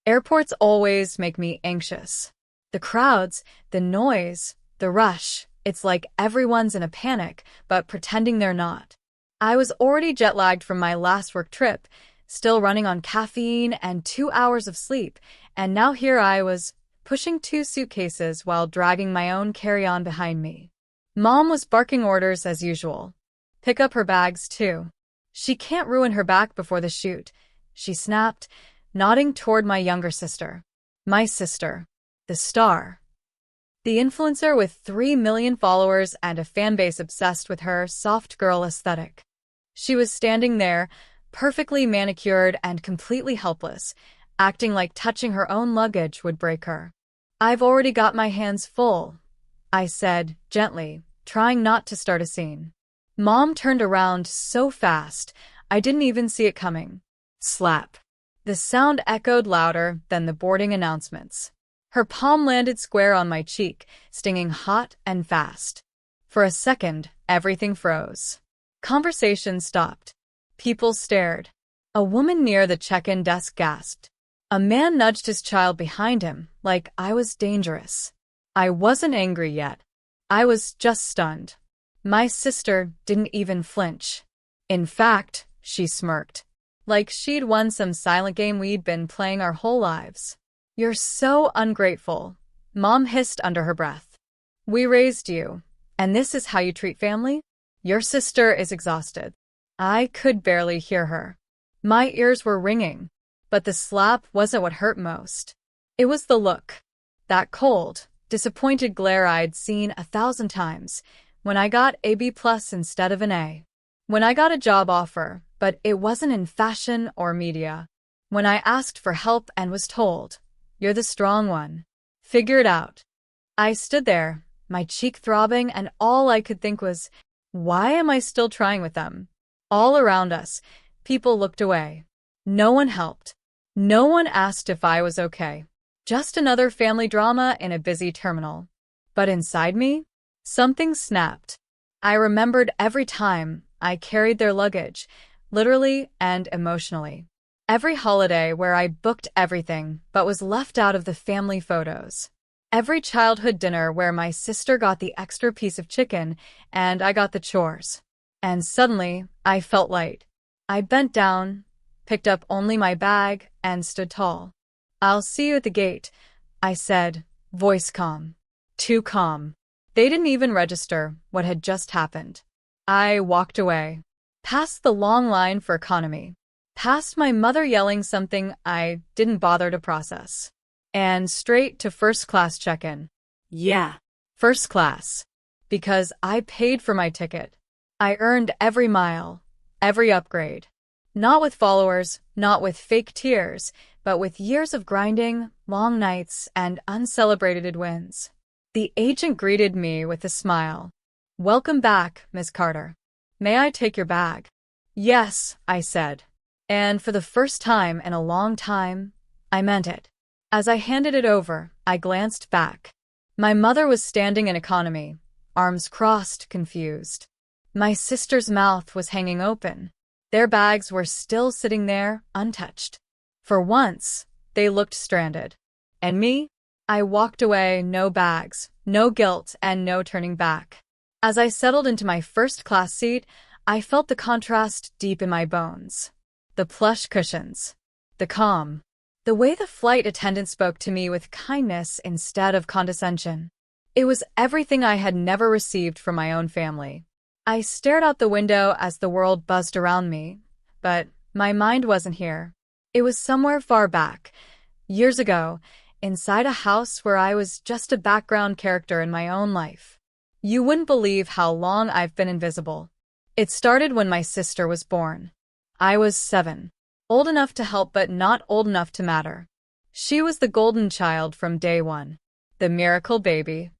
Airports always make me anxious. The crowds, the noise, the rush. It's like everyone's in a panic, but pretending they're not. I was already jet-lagged from my last work trip, still running on caffeine and 2 hours of sleep, and now here I was, pushing 2 suitcases while dragging my own carry-on behind me. Mom was barking orders as usual. Pick up her bags, too. She can't ruin her back before the shoot, she snapped, nodding toward my younger sister. My sister. The star. The influencer with 3 million followers and a fanbase obsessed with her soft girl aesthetic. She was standing there, perfectly manicured and completely helpless, acting like touching her own luggage would break her. I've already got my hands full, I said, gently, trying not to start a scene. Mom turned around so fast, I didn't even see it coming. Slap. The sound echoed louder than the boarding announcements. Her palm landed square on my cheek, stinging hot and fast. For a second, everything froze. Conversation stopped. People stared. A woman near the check-in desk gasped. A man nudged his child behind him, like I was dangerous. I wasn't angry yet. I was just stunned. My sister didn't even flinch. In fact, she smirked. Like she'd won some silent game we'd been playing our whole lives. You're so ungrateful, Mom hissed under her breath. We raised you, and this is how you treat family? Your sister is exhausted. I could barely hear her. My ears were ringing, but the slap wasn't what hurt most. It was the look. That cold, disappointed glare I'd seen 1,000 times, when I got a B+ instead of an A. When I got a job offer, but it wasn't in fashion or media. When I asked for help and was told, you're the strong one. Figure it out. I stood there, my cheek throbbing, and all I could think was, why am I still trying with them? All around us, people looked away. No one helped. No one asked if I was okay. Just another family drama in a busy terminal. But inside me, something snapped. I remembered every time I carried their luggage, literally and emotionally. Every holiday where I booked everything but was left out of the family photos. Every childhood dinner where my sister got the extra piece of chicken and I got the chores. And suddenly, I felt light. I bent down, picked up only my bag, and stood tall. I'll see you at the gate, I said, voice calm. Too calm. They didn't even register what had just happened. I walked away. Past the long line for economy. Past my mother yelling something I didn't bother to process. And straight to first-class check-in. Yeah, first class. Because I paid for my ticket. I earned every mile, every upgrade. Not with followers, not with fake tears, but with years of grinding, long nights, and uncelebrated wins. The agent greeted me with a smile. Welcome back, Miss Carter. May I take your bag? Yes, I said. And for the first time in a long time, I meant it. As I handed it over, I glanced back. My mother was standing in economy, arms crossed, confused. My sister's mouth was hanging open. Their bags were still sitting there, untouched. For once, they looked stranded. And me? I walked away, no bags, no guilt, and no turning back. As I settled into my first-class seat, I felt the contrast deep in my bones. The plush cushions. The calm. The way the flight attendant spoke to me with kindness instead of condescension. It was everything I had never received from my own family. I stared out the window as the world buzzed around me, but my mind wasn't here. It was somewhere far back, years ago, inside a house where I was just a background character in my own life. You wouldn't believe how long I've been invisible. It started when my sister was born. I was 7. Old enough to help but not old enough to matter. She was the golden child from day one. The miracle baby.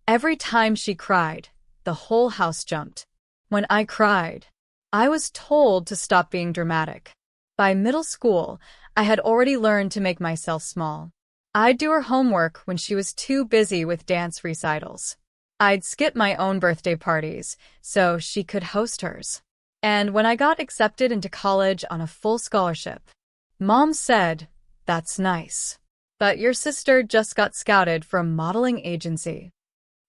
Every time she cried, the whole house jumped. When I cried, I was told to stop being dramatic. By middle school, I had already learned to make myself small. I'd do her homework when she was too busy with dance recitals. I'd skip my own birthday parties so she could host hers. And when I got accepted into college on a full scholarship, Mom said, That's nice. But your sister just got scouted for a modeling agency.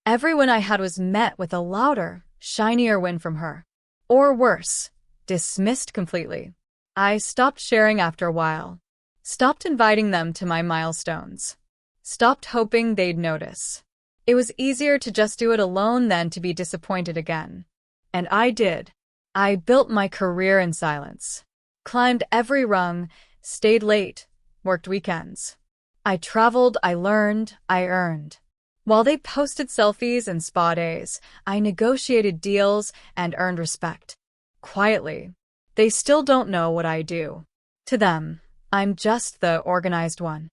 Every win I had was met with a louder, shinier win from her. Or worse, dismissed completely. I stopped sharing after a while. Stopped inviting them to my milestones. Stopped hoping they'd notice. It was easier to just do it alone than to be disappointed again. And I did. I built my career in silence. Climbed every rung, stayed late, worked weekends. I traveled, I learned, I earned. While they posted selfies and spa days, I negotiated deals and earned respect. Quietly. They still don't know what I do. To them, I'm just the organized one.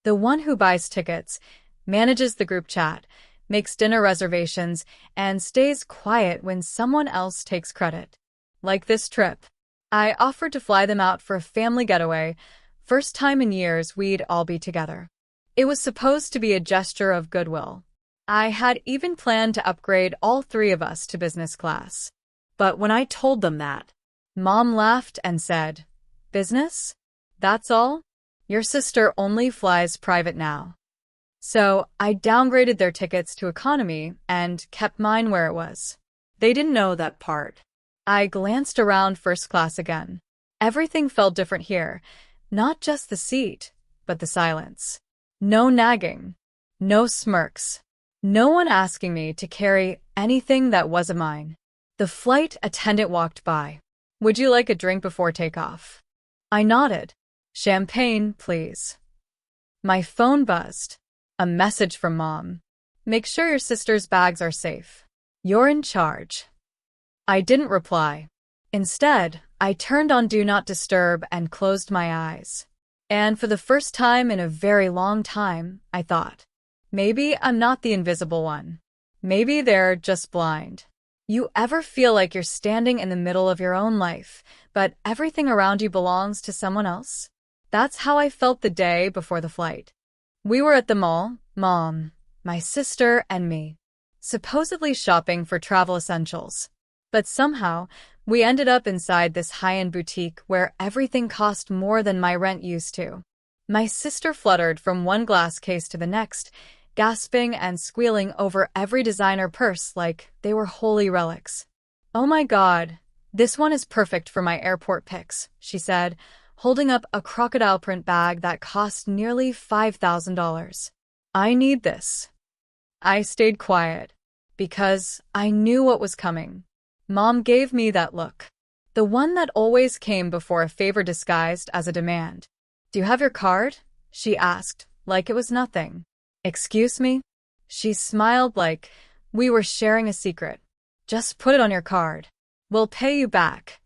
The one who buys tickets, manages the group chat, makes dinner reservations, and stays quiet when someone else takes credit. Like this trip. I offered to fly them out for a family getaway. First time in years we'd all be together. It was supposed to be a gesture of goodwill. I had even planned to upgrade all three of us to business class. But when I told them that, Mom laughed and said, "Business? That's all? Your sister only flies private now." So I downgraded their tickets to economy and kept mine where it was. They didn't know that part. I glanced around first class again. Everything felt different here. Not just the seat, but the silence. No nagging. No smirks. No one asking me to carry anything that wasn't mine. The flight attendant walked by. "Would you like a drink before takeoff?" I nodded. "Champagne, please." My phone buzzed. A message from Mom. "Make sure your sister's bags are safe. You're in charge." I didn't reply. Instead, I turned on Do Not Disturb and closed my eyes. And for the first time in a very long time, I thought, maybe I'm not the invisible one. Maybe they're just blind. You ever feel like you're standing in the middle of your own life, but everything around you belongs to someone else? That's how I felt the day before the flight. We were at the mall, Mom, my sister, and me, supposedly shopping for travel essentials. But somehow, we ended up inside this high-end boutique where everything cost more than my rent used to. My sister fluttered from one glass case to the next, gasping and squealing over every designer purse like they were holy relics. "Oh my God, this one is perfect for my airport pics," she said, holding up a crocodile print bag that cost nearly $5,000. "I need this." I stayed quiet, because I knew what was coming. Mom gave me that look. The one that always came before a favor disguised as a demand. "Do you have your card?" she asked, like it was nothing. "Excuse me?" She smiled like we were sharing a secret. "Just put it on your card. We'll pay you back."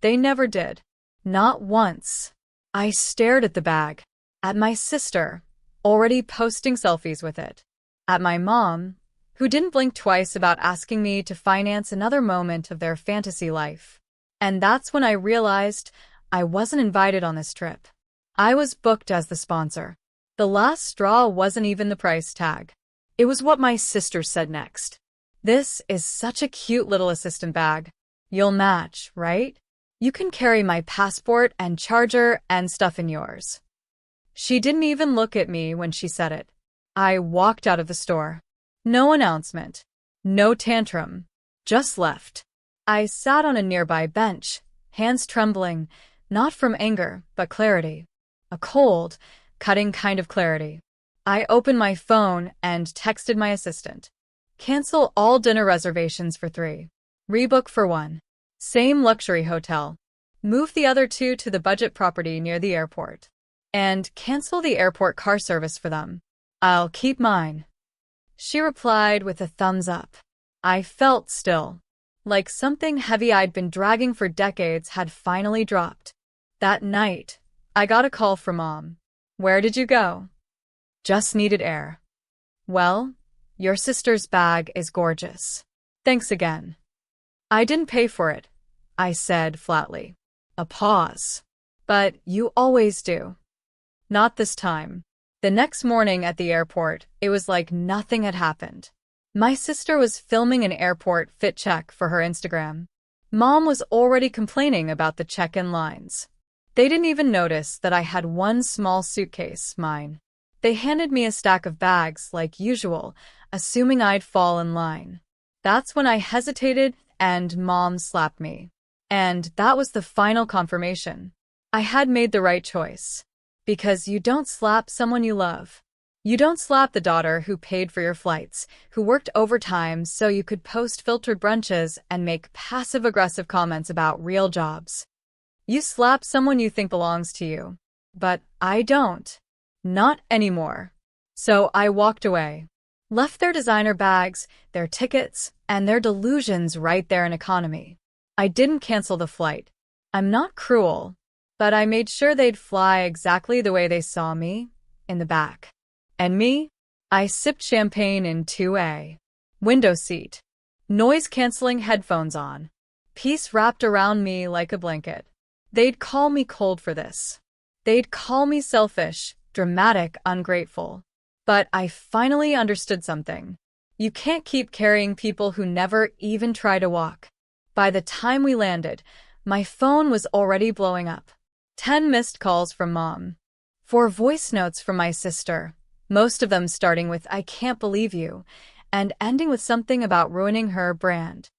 They never did. Not once. I stared at the bag. At my sister, already posting selfies with it. At my mom, who didn't blink twice about asking me to finance another moment of their fantasy life. And that's when I realized I wasn't invited on this trip. I was booked as the sponsor. The last straw wasn't even the price tag. It was what my sister said next. "This is such a cute little assistant bag. You'll match, right? You can carry my passport and charger and stuff in yours." She didn't even look at me when she said it. I walked out of the store. No announcement. No tantrum. Just left. I sat on a nearby bench, hands trembling, not from anger, but clarity. A cold, cutting kind of clarity. I opened my phone and texted my assistant. "Cancel all dinner reservations for 3. Rebook for 1. Same luxury hotel. Move the other 2 to the budget property near the airport. And cancel the airport car service for them. I'll keep mine." She replied with a thumbs up. I felt still, like something heavy I'd been dragging for decades had finally dropped. That night, I got a call from Mom. "Where did you go?" "Just needed air." "Well, your sister's bag is gorgeous. Thanks again." "I didn't pay for it," I said flatly. A pause. "But you always do." "Not this time." The next morning at the airport, it was like nothing had happened. My sister was filming an airport fit check for her Instagram. Mom was already complaining about the check-in lines. They didn't even notice that I had one small suitcase, mine. They handed me a stack of bags like usual, assuming I'd fall in line. That's when I hesitated and Mom slapped me. And that was the final confirmation. I had made the right choice. Because you don't slap someone you love. You don't slap the daughter who paid for your flights, who worked overtime so you could post filtered brunches and make passive-aggressive comments about real jobs. You slap someone you think belongs to you. But I don't. Not anymore. So I walked away. Left their designer bags, their tickets, and their delusions right there in economy. I didn't cancel the flight. I'm not cruel, but I made sure they'd fly exactly the way they saw me, in the back. And me? I sipped champagne in 2A. Window seat. Noise-canceling headphones on. Peace wrapped around me like a blanket. They'd call me cold for this. They'd call me selfish, dramatic, ungrateful. But I finally understood something. You can't keep carrying people who never even try to walk. By the time we landed, my phone was already blowing up. 10 missed calls from Mom. 4 voice notes from my sister, most of them starting with "I can't believe you," and ending with something about ruining her brand.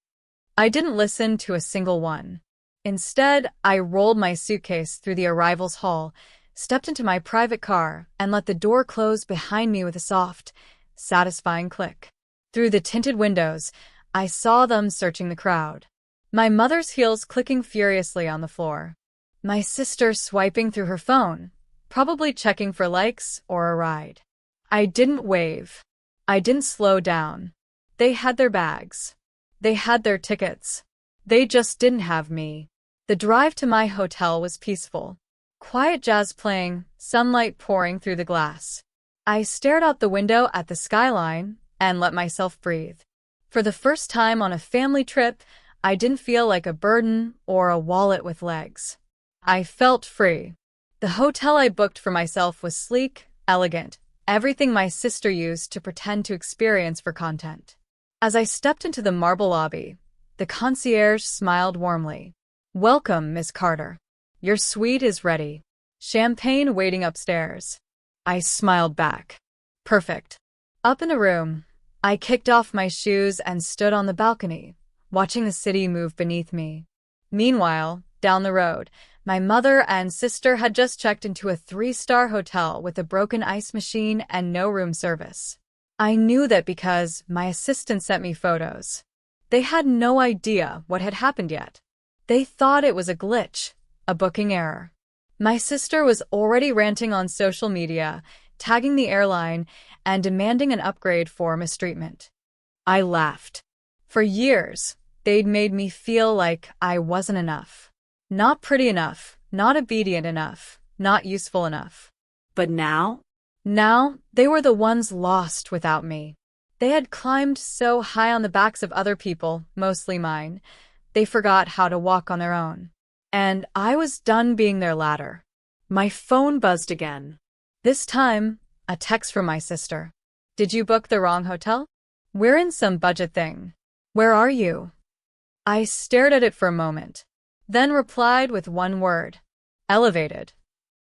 I didn't listen to a single one. Instead, I rolled my suitcase through the arrivals hall, stepped into my private car, and let the door close behind me with a soft, satisfying click. Through the tinted windows, I saw them searching the crowd. My mother's heels clicking furiously on the floor. My sister swiping through her phone, probably checking for likes or a ride. I didn't wave. I didn't slow down. They had their bags. They had their tickets. They just didn't have me. The drive to my hotel was peaceful. Quiet jazz playing, sunlight pouring through the glass. I stared out the window at the skyline and let myself breathe. For the first time on a family trip, I didn't feel like a burden or a wallet with legs. I felt free. The hotel I booked for myself was sleek, elegant, everything my sister used to pretend to experience for content. As I stepped into the marble lobby, the concierge smiled warmly. "Welcome, Miss Carter. Your suite is ready. Champagne waiting upstairs." I smiled back. Perfect. Up in a room, I kicked off my shoes and stood on the balcony, watching the city move beneath me. Meanwhile, down the road, my mother and sister had just checked into a 3-star hotel with a broken ice machine and no room service. I knew that because my assistant sent me photos. They had no idea what had happened yet. They thought it was a glitch, a booking error. My sister was already ranting on social media, tagging the airline, and demanding an upgrade for mistreatment. I laughed. For years, they'd made me feel like I wasn't enough. Not pretty enough, not obedient enough, not useful enough. But now? Now, they were the ones lost without me. They had climbed so high on the backs of other people, mostly mine, they forgot how to walk on their own. And I was done being their ladder. My phone buzzed again. This time, a text from my sister. "Did you book the wrong hotel? We're in some budget thing. Where are you?" I stared at it for a moment, then replied with one word. "Elevated."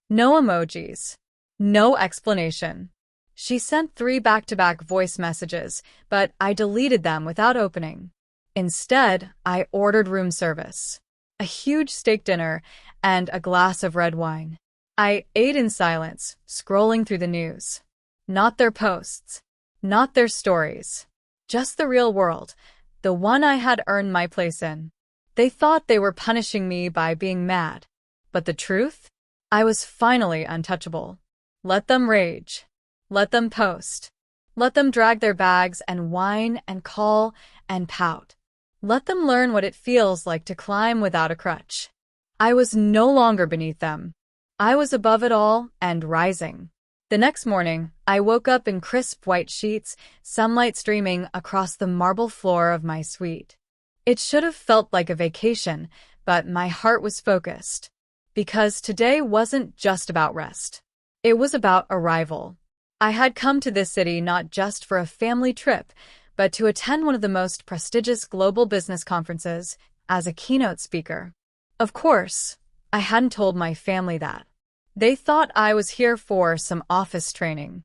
No emojis. No explanation. She sent 3 back-to-back voice messages, but I deleted them without opening. Instead, I ordered room service. A huge steak dinner and a glass of red wine. I ate in silence, scrolling through the news. Not their posts. Not their stories. Just the real world, the one I had earned my place in. They thought they were punishing me by being mad. But the truth? I was finally untouchable. Let them rage. Let them post. Let them drag their bags and whine and call and pout. Let them learn what it feels like to climb without a crutch. I was no longer beneath them. I was above it all and rising. The next morning, I woke up in crisp white sheets, sunlight streaming across the marble floor of my suite. It should have felt like a vacation, but my heart was focused. Because today wasn't just about rest. It was about arrival. I had come to this city not just for a family trip, but to attend one of the most prestigious global business conferences as a keynote speaker. Of course, I hadn't told my family that. They thought I was here for some office training.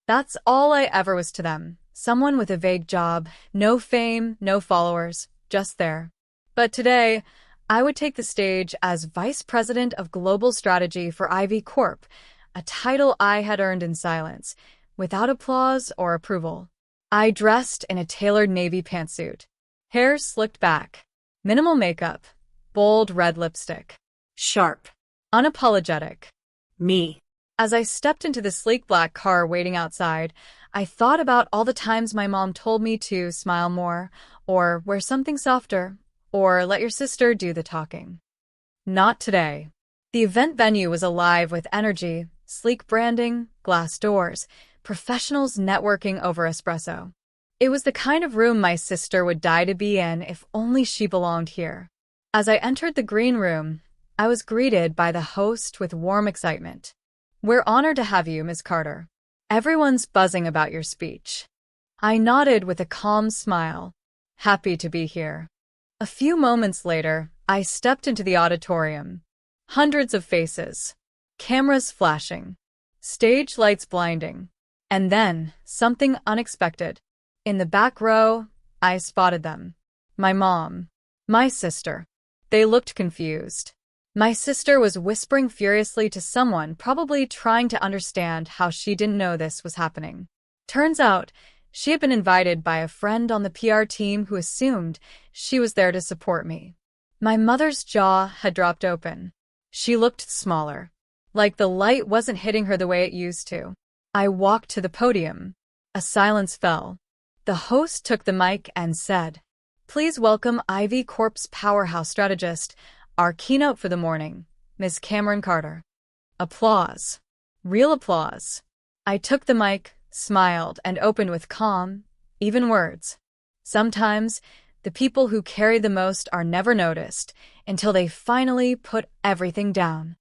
That's all I ever was to them. Someone with a vague job, no fame, no followers, just there. But today, I would take the stage as Vice President of Global Strategy for Ivy Corp, a title I had earned in silence, without applause or approval. I dressed in a tailored navy pantsuit, hair slicked back, minimal makeup, bold red lipstick. Sharp. Unapologetic. Me. As I stepped into the sleek black car waiting outside, I thought about all the times my mom told me to smile more, or wear something softer, or let your sister do the talking. Not today. The event venue was alive with energy, sleek branding, glass doors, professionals networking over espresso. It was the kind of room my sister would die to be in if only she belonged here. As I entered the green room, I was greeted by the host with warm excitement. "We're honored to have you, Ms. Carter. Everyone's buzzing about your speech." I nodded with a calm smile, happy to be here. A few moments later, I stepped into the auditorium. Hundreds of faces, cameras flashing, stage lights blinding. And then, something unexpected. In the back row, I spotted them. My mom, my sister. They looked confused. My sister was whispering furiously to someone, probably trying to understand how she didn't know this was happening. Turns out, she had been invited by a friend on the PR team who assumed she was there to support me. My mother's jaw had dropped open. She looked smaller, like the light wasn't hitting her the way it used to. I walked to the podium. A silence fell. The host took the mic and said, "Please welcome Ivy Corp's powerhouse strategist, our keynote for the morning, Ms. Cameron Carter." Applause. Real applause. I took the mic, smiled, and opened with calm, even words. Sometimes, the people who carry the most are never noticed until they finally put everything down.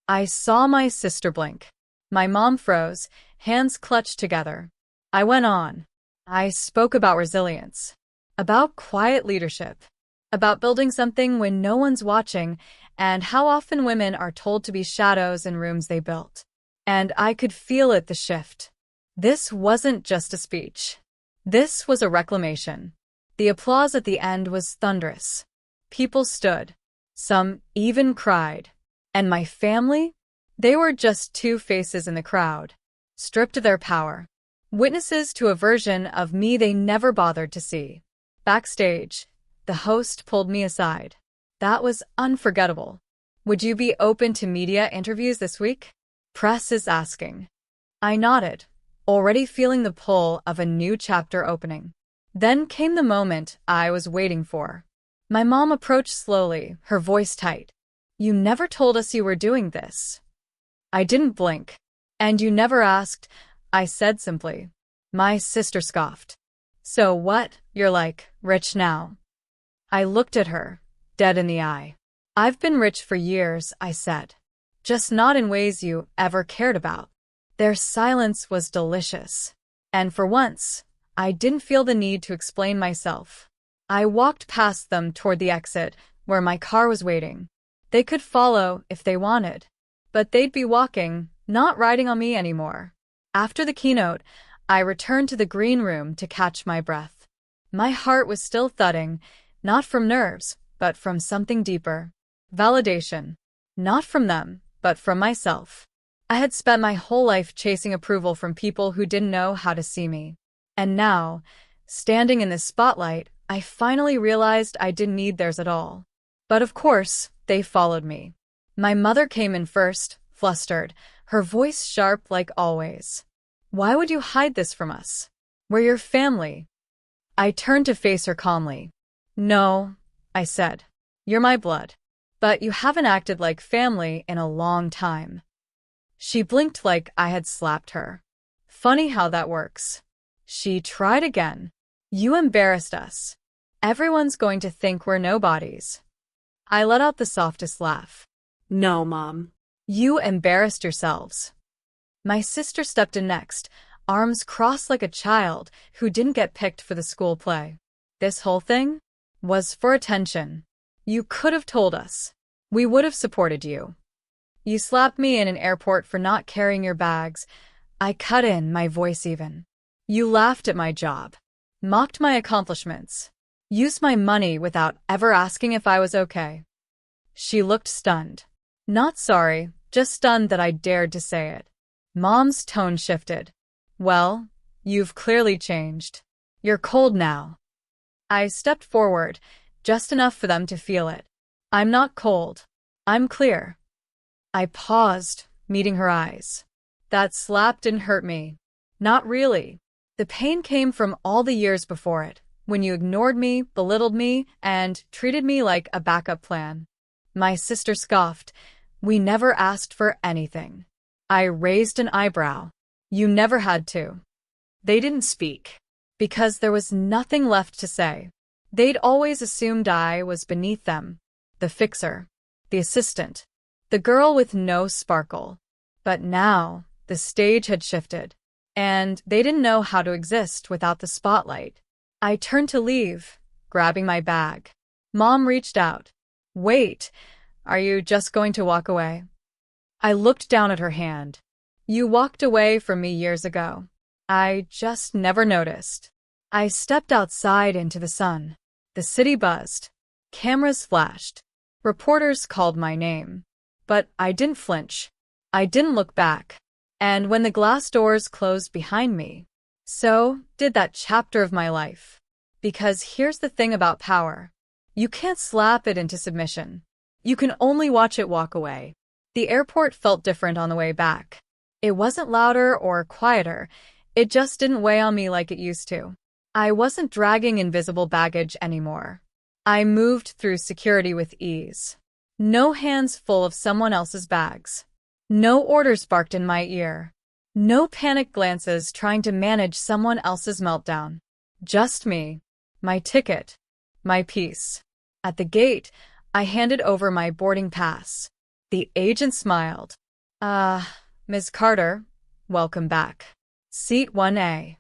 I saw my sister blink. My mom froze, hands clutched together. I went on. I spoke about resilience, about quiet leadership, about building something when no one's watching, and how often women are told to be shadows in rooms they built. And I could feel it, the shift. This wasn't just a speech. This was a reclamation. The applause at the end was thunderous. People stood. Some even cried. And my family? They were just two faces in the crowd, stripped of their power. Witnesses to a version of me they never bothered to see. Backstage, the host pulled me aside. "That was unforgettable. Would you be open to media interviews this week? Press is asking." I nodded, already feeling the pull of a new chapter opening. Then came the moment I was waiting for. My mom approached slowly, her voice tight. "You never told us you were doing this." I didn't blink. "And you never asked," I said simply. My sister scoffed. "So what, you're like, rich now?" I looked at her, dead in the eye. "I've been rich for years," I said. "Just not in ways you ever cared about." Their silence was delicious. And for once, I didn't feel the need to explain myself. I walked past them toward the exit, where my car was waiting. They could follow if they wanted. But they'd be walking, not riding on me anymore. After the keynote, I returned to the green room to catch my breath. My heart was still thudding, not from nerves, but from something deeper. Validation. Not from them, but from myself. I had spent my whole life chasing approval from people who didn't know how to see me. And now, standing in the spotlight, I finally realized I didn't need theirs at all. But of course, they followed me. My mother came in first, flustered, her voice sharp like always. "Why would you hide this from us? We're your family." I turned to face her calmly. "No," I said. "You're my blood. But you haven't acted like family in a long time." She blinked like I had slapped her. "Funny how that works." She tried again. "You embarrassed us. Everyone's going to think we're nobodies." I let out the softest laugh. "No, Mom." "You embarrassed yourselves." My sister stepped in next, arms crossed like a child who didn't get picked for the school play. "This whole thing was for attention. You could have told us. We would have supported you. You slapped me in an airport for not carrying your bags. I cut in, my voice even. You laughed at my job, mocked my accomplishments, used my money without ever asking if I was okay. She looked stunned. Not sorry, just stunned that I dared to say it. Mom's tone shifted. Well, you've clearly changed. You're cold now. I stepped forward, just enough for them to feel it. I'm not cold. I'm clear. I paused, meeting her eyes. That slap didn't hurt me. Not really. The pain came from all the years before it, when you ignored me, belittled me, and treated me like a backup plan. My sister scoffed. We never asked for anything. I raised an eyebrow. You never had to. They didn't speak, because there was nothing left to say. They'd always assumed I was beneath them. The fixer. The assistant. The girl with no sparkle. But now, the stage had shifted, and they didn't know how to exist without the spotlight. I turned to leave, grabbing my bag. Mom reached out. Wait, are you just going to walk away? I looked down at her hand. You walked away from me years ago. I just never noticed. I stepped outside into the sun. The city buzzed. Cameras flashed. Reporters called my name. But I didn't flinch. I didn't look back. And when the glass doors closed behind me, so did that chapter of my life. Because here's the thing about power. You can't slap it into submission. You can only watch it walk away. The airport felt different on the way back. It wasn't louder or quieter. It just didn't weigh on me like it used to. I wasn't dragging invisible baggage anymore. I moved through security with ease. No hands full of someone else's bags. No orders barked in my ear. No panicked glances trying to manage someone else's meltdown. Just me. My ticket. My peace. At the gate, I handed over my boarding pass. The agent smiled. Ms. Carter, welcome back. Seat 1A.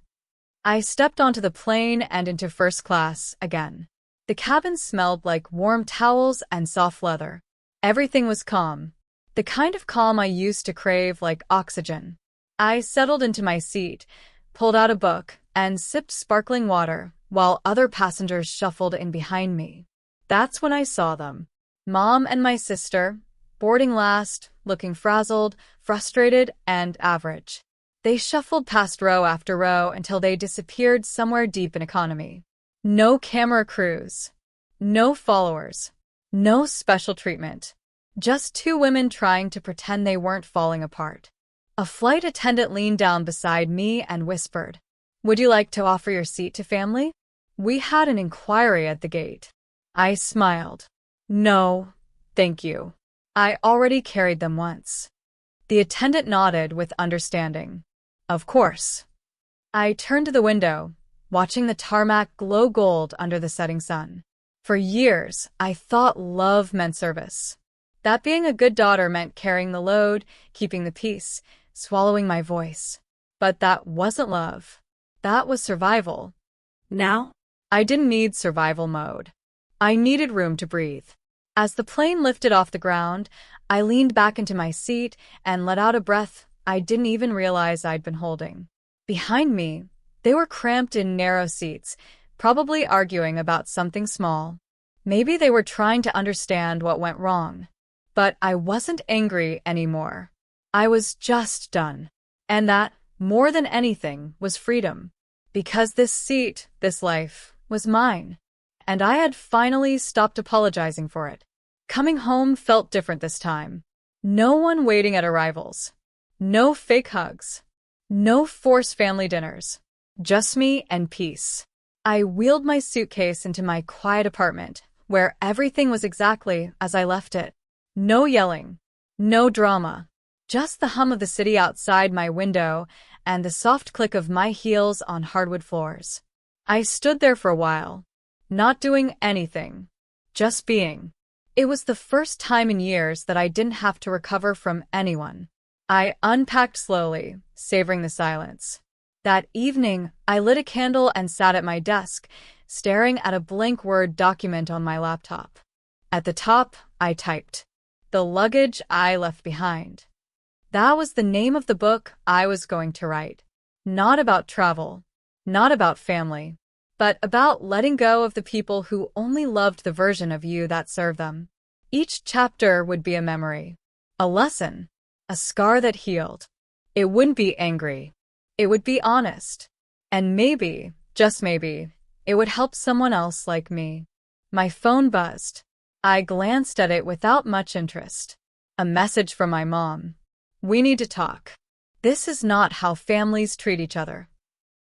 I stepped onto the plane and into first class again. The cabin smelled like warm towels and soft leather. Everything was calm. The kind of calm I used to crave like oxygen. I settled into my seat, pulled out a book, and sipped sparkling water while other passengers shuffled in behind me. That's when I saw them. Mom and my sister, boarding last, looking frazzled, frustrated, and average. They shuffled past row after row until they disappeared somewhere deep in economy. No camera crews. No followers. No special treatment. Just two women trying to pretend they weren't falling apart. A flight attendant leaned down beside me and whispered, "Would you like to offer your seat to family? We had an inquiry at the gate." I smiled. "No, thank you. I already carried them once." The attendant nodded with understanding. "Of course." I turned to the window, watching the tarmac glow gold under the setting sun. For years, I thought love meant service. That being a good daughter meant carrying the load, keeping the peace, swallowing my voice. But that wasn't love. That was survival. Now? I didn't need survival mode. I needed room to breathe. As the plane lifted off the ground, I leaned back into my seat and let out a breath I didn't even realize I'd been holding. Behind me, they were cramped in narrow seats, probably arguing about something small. Maybe they were trying to understand what went wrong. But I wasn't angry anymore. I was just done. And that, more than anything, was freedom. Because this seat, this life, was mine. And I had finally stopped apologizing for it. Coming home felt different this time. No one waiting at arrivals. No fake hugs. No forced family dinners. Just me and peace. I wheeled my suitcase into my quiet apartment, where everything was exactly as I left it. No yelling. No drama. Just the hum of the city outside my window and the soft click of my heels on hardwood floors. I stood there for a while, not doing anything, just being. It was the first time in years that I didn't have to recover from anyone. I unpacked slowly, savoring the silence. That evening, I lit a candle and sat at my desk, staring at a blank Word document on my laptop. At the top, I typed, The Luggage I Left Behind. That was the name of the book I was going to write. Not about travel, not about family, but about letting go of the people who only loved the version of you that served them. Each chapter would be a memory, a lesson, a scar that healed. It wouldn't be angry. It would be honest. And maybe, just maybe, it would help someone else like me. My phone buzzed. I glanced at it without much interest. A message from my mom. We need to talk. This is not how families treat each other.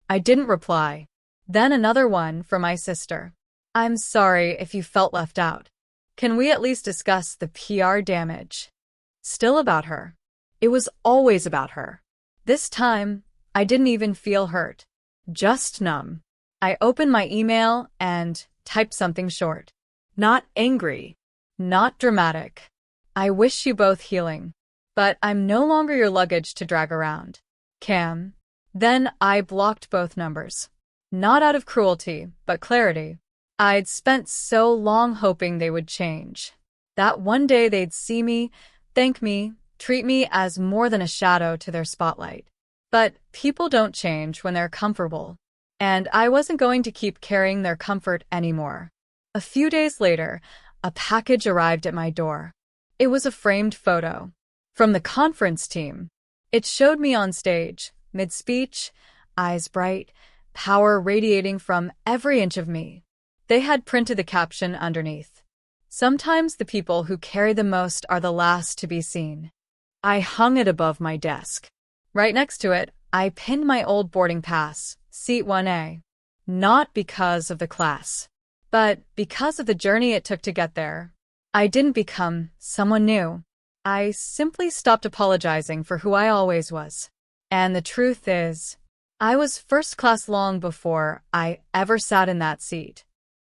I didn't reply. Then another one from my sister. I'm sorry if you felt left out. Can we at least discuss the PR damage? Still about her. It was always about her. This time, I didn't even feel hurt. Just numb. I opened my email and typed something short. Not angry. Not dramatic. I wish you both healing. But I'm no longer your luggage to drag around. Cam. Then I blocked both numbers. Not out of cruelty, but clarity. I'd spent so long hoping they would change. That one day they'd see me, thank me, treat me as more than a shadow to their spotlight. But people don't change when they're comfortable. And I wasn't going to keep carrying their comfort anymore. A few days later, a package arrived at my door. It was a framed photo. From the conference team. It showed me on stage, mid-speech, eyes bright, power radiating from every inch of me. They had printed the caption underneath. Sometimes the people who carry the most are the last to be seen. I hung it above my desk. Right next to it, I pinned my old boarding pass, seat 1A. Not because of the class, but because of the journey it took to get there. I didn't become someone new. I simply stopped apologizing for who I always was. And the truth is, I was first class long before I ever sat in that seat.